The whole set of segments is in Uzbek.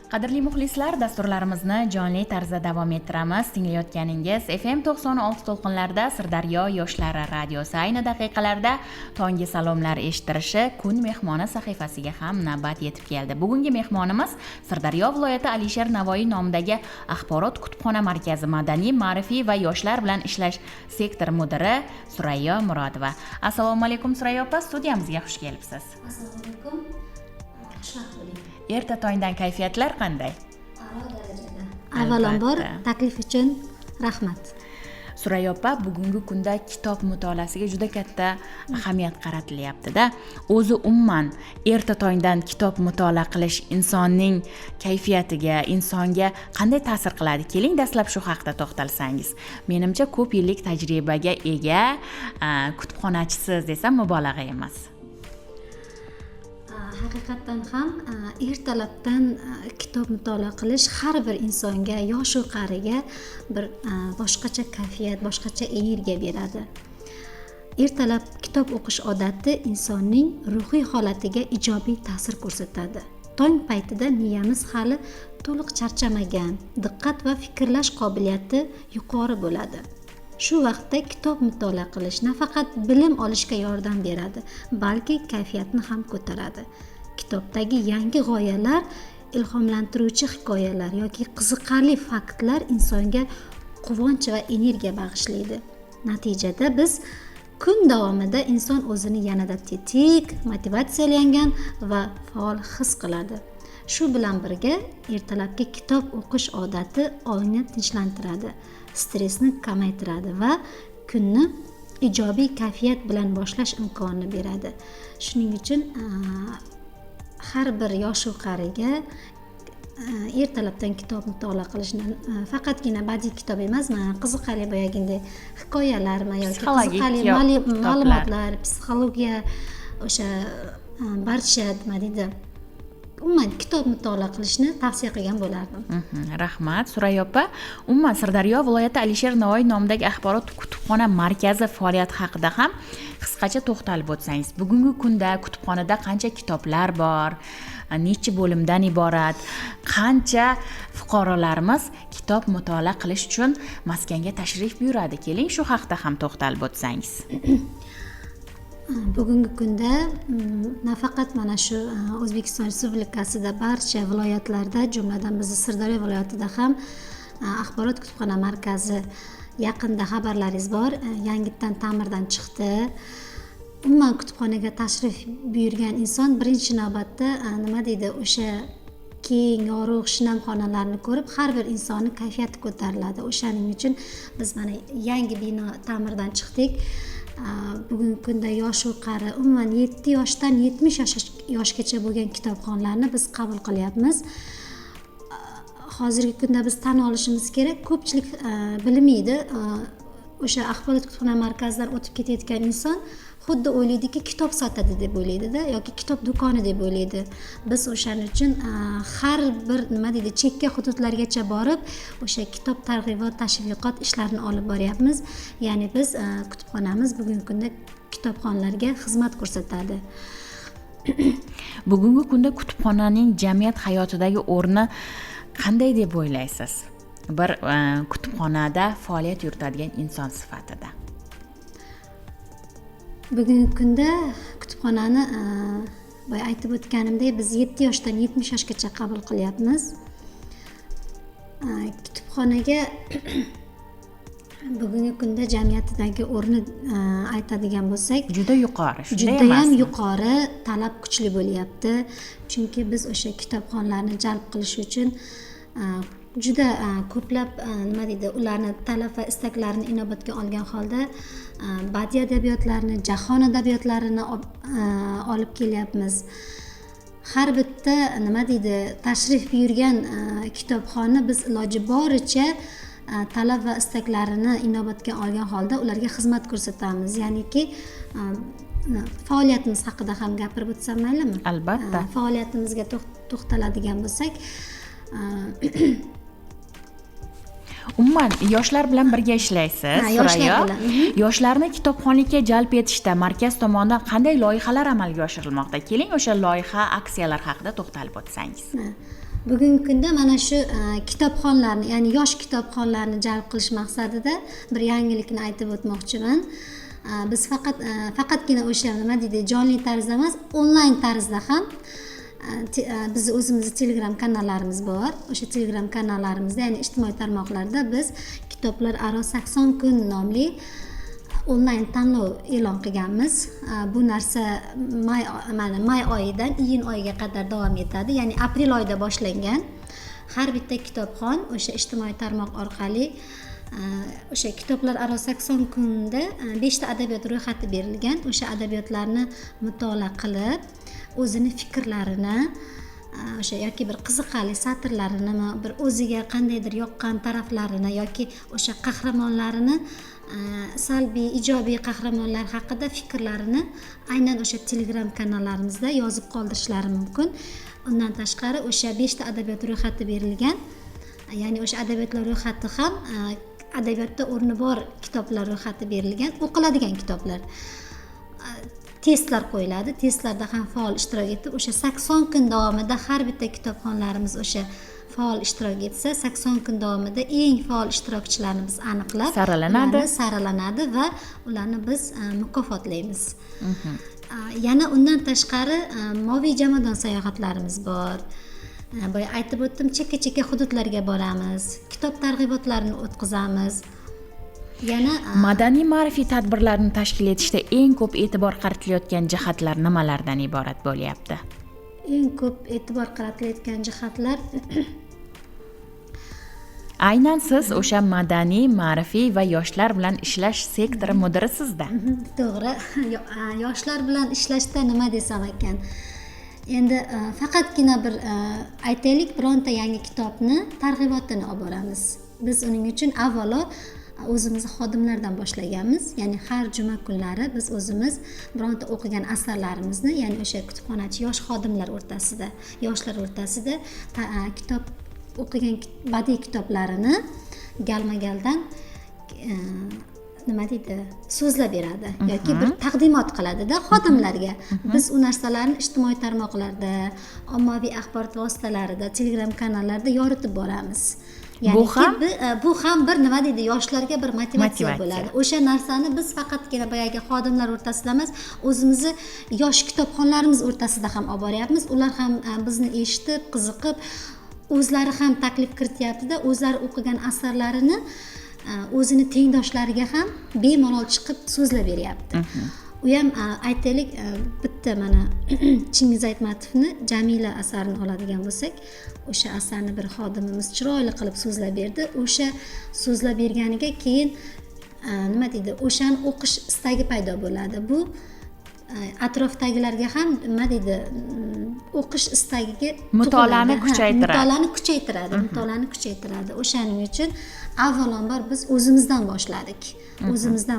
Qadrli muxlislar, dasturlarimizni jonli tarzda davom ettiramiz. Tinglayotganingiz FM 96 to'lqinlarda Sirdaryo yoshlari radiosi. Ayni daqiqalarda tongi salomlar eshittirishi kun mehmoni sahifasiga ham navbat yetib keldi. Bugungi mehmonimiz Sirdaryo viloyati Alisher Navoiy nomidagi Axborot kutubxona markazi madaniy, ma'rifiy va yoshlar bilan ishlash sektor mudiri Surayyo Murodova. Assalomu alaykum Surayyo opa, studiyamizga xush kelibsiz. Assalomu alaykum. Xushvaqt bo'ling. Erta tongdan kayfiyatlar qanday? A'lo darajada. Avvalambor taklif uchun rahmat. Surayyo opa, bugungi kunda kitob mutolaasiga juda katta ahamiyat qaratilyapti-da. O'zi umuman erta tongdan kitob mutolaa qilish insonning kayfiyatiga, insonga qanday ta'sir qiladi? Keling, dastlab shu haqida to'xtalsangiz. Menimcha ko'p yillik tajribaga ega kutubxonachisiz desam mubolag'a emas. Haqiqatan ham ertalabdan kitob mutolaa qilish har bir insonga, yosh-u qariga bir boshqacha kayfiyat, boshqacha energiya beradi. Ertalab kitob o'qish odati insonning ruhiy holatiga ijobiy ta'sir ko'rsatadi. Tong paytida miyamiz hali to'liq charchamagan, diqqat va fikrlash qobiliyati yuqori bo'ladi. Shu vaqtda kitob mutolaa qilish nafaqat bilim olishga yordam beradi, balki kayfiyatni ham ko'taradi. Kitobdagi yangi g'oyalar, ilhomlantiruvchi hikoyalar yoki qiziqarli faktlar insonga quvonch va energiya bag'ishlaydi. Natijada biz kun davomida inson o'zini yanada tetik, motivatsiyalangan va faol his qiladi. Shu bilan birga ertalabki kitob o'qish odati ongni tinchlantiradi, stressni kamaytiradi va kunni ijobiy kayfiyat bilan boshlash imkonini beradi. Shuning uchun har bir yosh-u qariga ertalabdan kitob mutolaa qilishni faqatgina badiiy kitob emas, qiziqarli boyaginday hikoyalarmi yoki qiziqarli ma'lumotlar, psixologiya, o'sha barcha nima deydi, umuman kitob mutolaa qilishni tavsiya qilgan bo'lardim. Rahmat Surayyo opa. Umuman Sirdaryo viloyati Alisher Navoiy nomidagi Axborot kutubxona markazi faoliyati haqida ham qisqacha to'xtalib o'tsangiz. Bugungi kunda kutubxonada qancha kitoblar bor? Necha bo'limdan iborat? Qancha fuqarolarimiz kitob mutolaa qilish uchun maskanga tashrif buyuradi? Keling, shu haqida ham to'xtalib o'tsangiz. Bugungi kunda nafaqat mana shu O'zbekiston Respublikasida barcha viloyatlarda, jumladan bizning Sirdaryo viloyatida ham Axborot kutubxona markazi yaqinda xabarlaringiz bor, yangitdan ta'mirdan chiqdi. Umuman kutubxonaga tashrif buyurgan inson birinchi navbatda nima deydi, o'sha keng, yorug', shinam xonalarni ko'rib har bir insonning kayfiyati ko'tariladi. O'shaning uchun biz mana yangi bino ta'mirdan chiqdik. Bugungi kunda yosh-u qari, umuman 7 yoshdan 70 yoshgacha bo'lgan kitobxonlarni biz qabul qilyapmiz. Hozirgi kunda biz tan olishimiz kerak, ko'pchilik bilmaydi. O'sha Axborot kutubxona markazidan o'tib ketayotgan inson xuddi o'ylaydiki, kitob sotadi deb o'ylaydi-da yoki kitob do'koni deb o'ylaydi. Biz o'shaning uchun har bir nima deydi, chekka hududlargacha borib, o'sha kitob targ'ibot, tashviqot ishlarini olib boryapmiz. Ya'ni biz kutubxonamiz bugungi kunda kitobxonlarga xizmat ko'rsatadi. Bugungi kunda kutubxonaning jamiyat hayotidagi o'rni qanday deb o'ylaysiz? Bir kutubxonada faoliyat yuritadigan inson sifatida. Bugungi kunda kutubxonani boya aytib o'tganimdek, biz 7 yoshdan 70 yoshgacha qabul qilyapmiz. Kutubxonaga bugungi kunda jamiyatdagi o'rni aytadigan bo'lsak, juda yuqori, juda ham yuqori, talab kuchli bo'lyapti. Chunki biz o'sha kitobxonlarni jalb qilish uchun juda ko'plab nima deydi, ularni talab va istaklarini inobatga olgan holda badiiy adabiyotlarni, jahon adabiyotlarini olib kelyapmiz. Har bitta nima deydi, tashrif buyurgan kitobxonni biz iloji boricha talab va istaklarini inobatga olgan holda ularga xizmat ko'rsatamiz. Ya'niki faoliyatimiz haqida ham gapirib o'tsam maylimi? Albatta. Faoliyatimizga to'xtaladigan bo'lsak, Umuman yoshlar bilan birga ishlaysiz, Surayyo. Yoshlarni kitobxonlikka jalb etishda markaz tomonidan qanday loyihalar amalga oshirilmoqda? Keling, o'sha loyiha, aksiyalar haqida to'xtalib o'tsangiz. bugungi kunda mana shu kitobxonlarni, ya'ni yosh kitobxonlarni jalb qilish maqsadida bir yangilikni aytib o'tmoqchiman. Biz faqatgina o'sha nima deydi, jonli tarzda emas, onlayn tarzda ham bizni o'zimizni Telegram kanallarimiz bor. O'sha Telegram kanallarimizda, ya'ni ijtimoiy tarmoqlarda biz kitoblar aro 80 kun nomli onlayn tanlov e'lon qilganmiz. Bu narsa may oyidan iyun oyiga qadar davom etadi. Ya'ni aprel oyida boshlangan. Har bitta kitobxon o'sha ijtimoiy tarmoq orqali o'sha kitoblar aro 80 kunda 5 ta adabiyot ro'yxati berilgan. O'sha adabiyotlarni mutolaa qilib, o'zini fikrlarini, o'sha yoki bir qiziqarli satrlarini, bir o'ziga qandaydir yoqqan taraflarini yoki o'sha qahramonlarini, salbiy, ijobiy qahramonlar haqida fikrlarini aynan o'sha Telegram kanallarimizda yozib qoldirishlari mumkin. Undan tashqari o'sha 5 ta adabiyot ro'yxati berilgan. Ya'ni o'sha adabiyotlar ro'yxati ham adabiyotda o'rni bor kitoblar ro'yxati berilgan, o'qiladigan kitoblar. Testlar qo'yiladi. Testlarda ham faol ishtirok etib, o'sha 80 kun davomida har bitta kitobxonlarimiz o'sha faol ishtirok etsa, 80 kun davomida eng faol ishtirokchilarni biz aniqlab saralanadi va ularni biz mukofotlaymiz. Yana undan tashqari moviy jamoadon sayohatlarimiz bor. Boya aytib o'tdim, chekka hududlarga boramiz, kitob targ'ibotlarini o'tkazamiz. Yana madaniy ma'rifiy tadbirlarni tashkil etishda eng ko'p e'tibor qaratilayotgan jihatlar nimalardan iborat bo'lyapti? Eng ko'p e'tibor qaratilayotgan jihatlar aynan siz o'sha madaniy, ma'rifiy va yoshlar bilan ishlash sektori mudirisizda. To'g'ri. Yoshlar bilan ishlashda nima desam ekan? Endi faqatgina bir aytaylik, bironta yangi kitobni targ'ibotini olib boramiz. Biz uning uchun avvalo o'zimiz xodimlardan boshlaganmiz. Ya'ni har juma kunlari biz o'zimiz bironta o'qigan asarlarimizni, ya'ni o'sha kutubxonachi yosh xodimlar o'rtasida, yoshlar o'rtasida kitob o'qigan badiiy kitoblarini galma-galdan nima deydi, so'zlab beradi yoki bir taqdimot qiladida xodimlarga. Biz u narsalarni ijtimoiy tarmoqlarda, ommaviy axborot vositalarida, Telegram kanallarida yoritib boramiz. Ya'ni bu ham bir nima deydi, yoshlarga bir motivatsiya bo'ladi. O'sha narsani biz faqatgina boyagi xodimlar o'rtasida emas, o'zimizni yosh kitobxonlarimiz o'rtasida ham olib boryapmiz. Ular ham bizni eshitib, qiziqib, o'zlari ham taklif kirityapti-da, o'zlari o'qigan asarlarini o'zini tengdoshlariga ham bemalol chiqib so'zlab beryapti. U ham aytaylik, bitta mana Chingiz Aytmatovni Jamila asarini oladigan bo'lsak, o'sha asarni bir xodimimiz chiroyli qilib so'zlab berdi. O'sha so'zlab berganiga keyin nima deydi, o'shani o'qish istagi paydo bo'ladi. Bu atrofdagilarga ham nima deydi, o'qish istagiga mutolaani kuchaytiradi. O'shaning uchun avvalambor biz o'zimizdan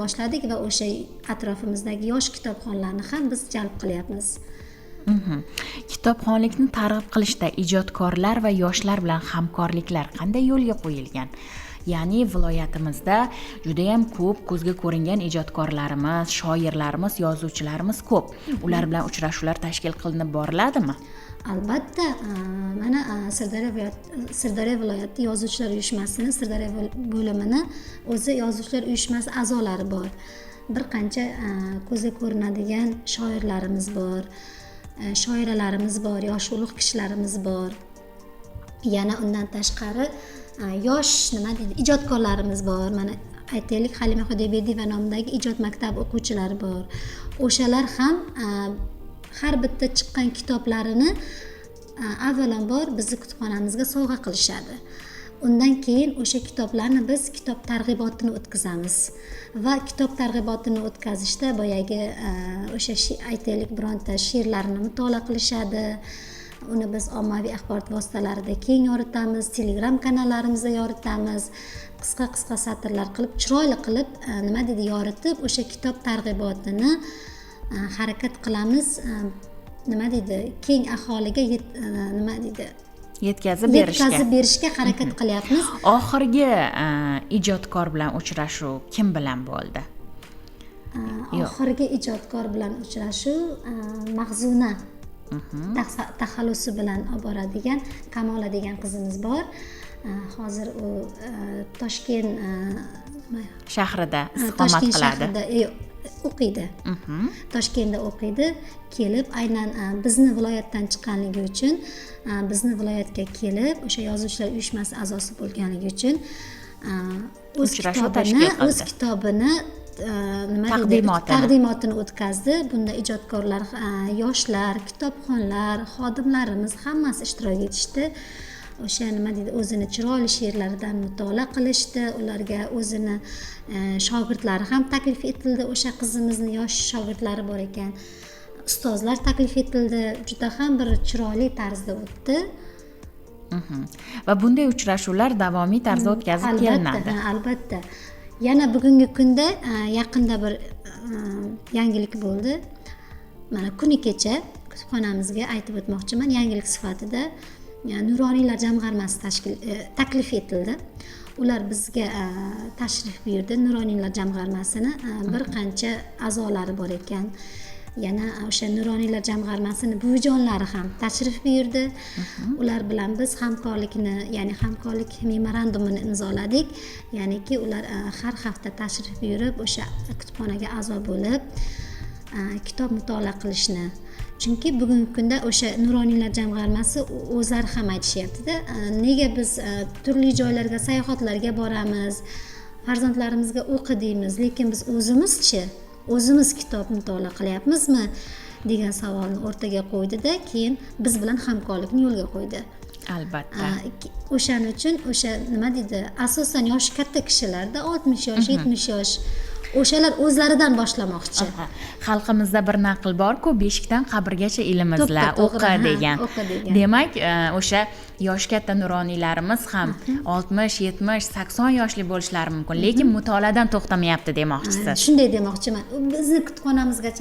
boshladik va o'sha atrofimizdagi yosh kitobxonlarni ham biz jalb qilyapmiz. Kitobxonlikni targ'ib qilishda ijodkorlar va yoshlar bilan hamkorliklar qanday yo'lga qo'yilgan? Ya'ni viloyatimizda juda ham ko'p ko'zga ko'ringan ijodkorlarimiz, shoirlarimiz, yozuvchilarimiz ko'p. Ular bilan uchrashuvlar tashkil qilinib boriladimi? Albatta, mana Sirdaryo viloyati yozuvchilar uyushmasining Sirdaryo bo'limini o'zi yozuvchilar uyushmasi a'zolari bor. Bir qancha ko'zga ko'rinadigan shoirlarimiz bor, shoiralarimiz bor, yosh ulug' kishilarimiz bor. Yana undan tashqari yosh nima deydi, ijodkorlarimiz bor. Mana aytaylik, Halima Xudoyberdiyeva nomidagi ijod maktabi o'quvchilari bor. O'shalar ham har bitta chiqqan kitoblarini avvalambor bizni kutubxonamizga sovg'a qilishadi. Undan keyin o'sha kitoblarni biz kitob targ'ibotini o'tkazamiz va kitob targ'ibotini o'tkazishda boyagi o'sha aytaylik, bironta she'rlarni mutolaa qilishadi. Uni biz ommaviy axborot vositalarida keng yoritamiz, Telegram kanallarimizda yoritamiz. Qisqa satrlar qilib, chiroyli qilib nima deydi, yoritib o'sha kitob targ'ibotini harakat qilamiz. Nima deydi, keng aholiga nima deydi, yetkazib berishga harakat qilyapmiz. Oxirgi ijodkor bilan uchrashuv kim bilan bo'ldi? Oxirgi ijodkor bilan uchrashuv Mag'zuna taxallusi bilan olib boradigan Kamola degan qizimiz bor. Hozir u Toshkent shahrida istiqomat qiladi. O'qiydi. Toshkentda o'qiydi. Kelib aynan bizni viloyatdan chiqqanligi uchun, bizni viloyatga kelib, o'sha yozuvchilar uyushmasi a'zosi bo'lganligi uchun o'z kitobini taqdimotini o'tkazdi. Bunda ijodkorlar, yoshlar, kitobxonlar, xodimlarimiz hammasi ishtirok etishdi. O'sha o'zini chiroyli she'rlaridan mutolaa qilishdi. Ularga o'zini shogirdlari ham taklif etildi. O'sha qizimizni yosh shogirdlari bor ekan. Ustozlar taklif etildi. Juda ham bir chiroyli tarzda o'tdi. Va bunday uchrashuvlar davomiy tarzda o'tkazib kelinadi. Albatta. Yana bugungi kunda yaqinda bir yangilik bo'ldi. Mana kuni kecha kutubxonamizga aytib o'tmoqchiman, yangilik sifatida Nuroniylar jamg'armasi taklif etildi. Ular bizga tashrif buyurdi. Nuroniylar jamg'armasini bir qancha a'zolari bor ekan. Yana o'sha Nuroniylar jamg'armasini buvijonlari ham tashrif buyurdi. Ular bilan biz hamkorlik memorandumini imzoladik. Ya'niki ular har hafta tashrif buyurib, o'sha kutubxonaga a'zo bo'lib, kitob mutolaa qilishni. Chunki bugungi kunda o'sha Nuroniylar jamg'armasi o'zlari ham aytishyapti-da, nega biz turli joylarga, sayohatlarga boramiz, farzandlarimizga o'qi deymiz, lekin biz o'zimiz kitob mutolaa qilyapmizmi degan savolni o'rtaga qo'ydi-da, keyin biz bilan hamkorlikni yo'lga qo'ydi. Albatta. O'shaning uchun asosan yoshi katta kishilarda 60 yosh, 70 yosh o'shalar o'zlaridan boshlamoqchi. Xalqimizda bir naql bor-ku, beshikdan qabrgacha ilm izla, o'qi degan. Demak, o'sha yoshi katta nuroniylarimiz ham 60, 70, 80 yoshli bo'lishlari mumkin, lekin mutolaadan to'xtamayapti demoqchisiz. Shunday demoqchiman. Bizni kutubxonamizga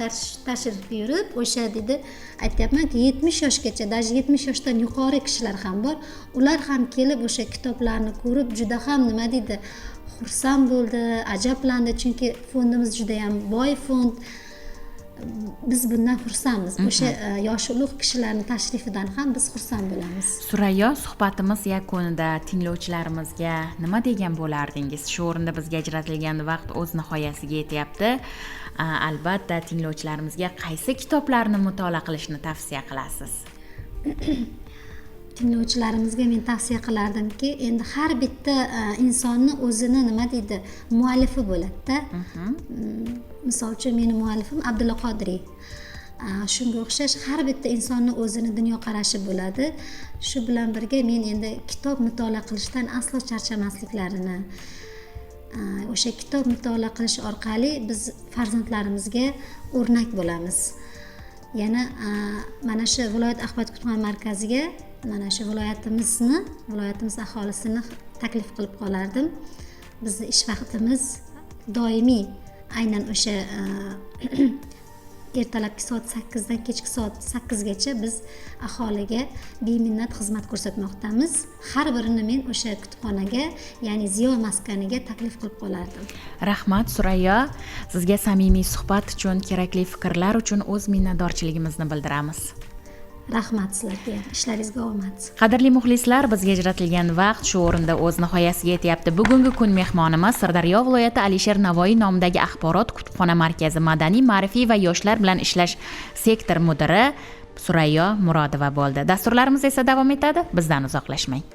tashrif buyurib, o'sha aytyapmanki, 70 yoshgacha, даже 70 yoshdan yuqori kishilar ham bor. Ular ham kelib o'sha kitoblarni ko'rib, juda ham xursand bo'ldi, ajablandi, chunki fondimiz juda ham boy fond. Biz bundan xursandmiz. O'sha yoshi ulug' kishilarning tashrifidan ham biz xursand bo'lamiz. Surayyo, suhbatimiz yakunida tinglovchilarimizga nima degan bo'lardingiz? Shu o'rinda bizga ajratilgan vaqt o'z nihoyasiga yetyapti. Albatta, tinglovchilarimizga qaysi kitoblarni mutolaa qilishni tavsiya qilasiz? Tinglovchilarimizga men tavsiya qilardimki, endi har bitta insonni o'zini muallifi bo'ladi-da. Misol uchun meni muallifim Abdulla Qodiriy. Shunga o'xshash har bitta insonni o'zini dunyoqarashi bo'ladi. Shu bilan birga men endi kitob mutolaa qilishdan aslo charchamasliklarini, o'sha kitob mutolaa qilish orqali biz farzandlarimizga o'rnak bo'lamiz. Yana mana shu viloyat axborot kutubxona markaziga mana shu viloyatimiz aholisini taklif qilib qolardim. Bizni ish vaqtimiz doimiy aynan o'sha ertalabki soat 8 dan kechki soat 8 gacha biz aholiga beminnat xizmat ko'rsatmoqdamiz. Har birini men o'sha kutubxonaga, ya'ni Ziyo maskaniga taklif qilib qolardim. Rahmat Surayyo, sizga samimiy suhbat uchun, kerakli fikrlar uchun o'z minnatdorchiligimizni bildiramiz. Rahmat sizlarga, ishlaringizga omad. Qadrli muxlislar, bizga ajratilgan vaqt shu o'rinda o'z nihoyasiga yetyapti. Bugungi kun mehmonimiz Sirdaryo viloyati Alisher Navoiy nomidagi axborot kutubxona markazi madaniy, ma'rifiy va yoshlar bilan ishlash sektor mudiri Surayyo Murodova bo'ldi. Dasturlarimiz esa davom etadi. Bizdan uzoqlashmang.